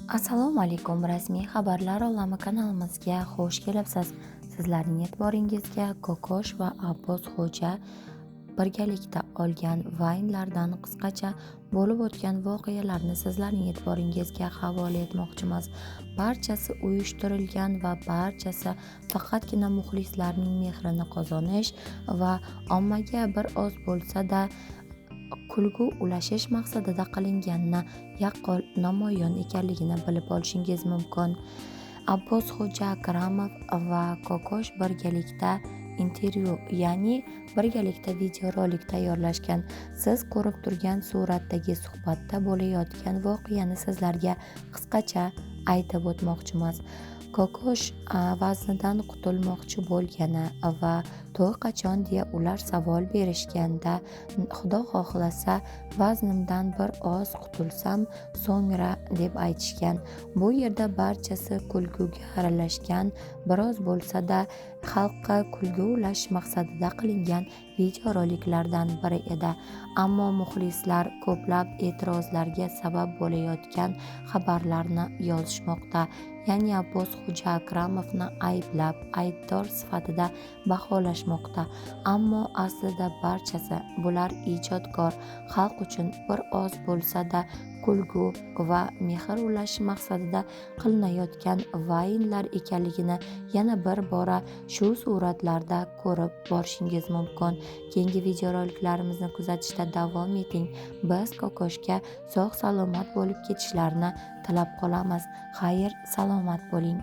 Assalomu alaykum. Rasmiy xabarlar olami kanalimizga xush kelibsiz. Sizlarning e'tiboringizga Kokosh va Abbos Xo'ja birgalikda olgan vaynlardan qisqacha bo'lib o'tgan voqealarni sizlarning e'tiboringizga havola etmoqchimiz. Barchasi uyushtirilgan va barchasi faqatgina muxlislarning mehrini qozonish va ommaga bir oz bo'lsa-da kulgu ulashish maqsadida qilinganini yaqqol namoyon ekanligini bilib olishingiz mumkin. Abbos Xo'ja Akramov va Kokosh birgalikda intervyu, ya'ni birgalikda videorolik tayyorlashgan. Siz ko'rib turgan suratdagi suhbatda bo'layotgan voqeani sizlarga qisqacha aytib o'tmoqchimiz. Kokosh vaznidan qutulmoqchi bo'lgani va to'y qachon deya ular savol berishganda, Xudo xohlasa vaznimdan bir oz qutulsam so'ngra deb aytishgan. Bu yerda barchasi kulguga aralashgan, biroz bo'lsa-da xalqqa kulgu ulash maqsadida qilingan videoroliklardan biri edi. Ammo muxlislar ko'plab e'tirozlarga sabab bo'layotgan xabarlarni yozishmoqda. Ya'ni Abbos Xo'ja Akramovni ayblab, aybdor sifatida baholashmoqda. Ammo aslida barchasi bular ijodkor, xalq uchun bir oz bo'lsa-da kulgu va mehr ulash maqsadida qilinayotgan vaynlar ekanligini yana bir bora shu suratlarda ko'rib borishingiz mumkin. Keyingi videoroliklarimizni kuzatishda davom eting. Biz Kokoshga sog' salomat bo'lib ketishlarini tilab qolamiz. Xayr, salomat bo'ling.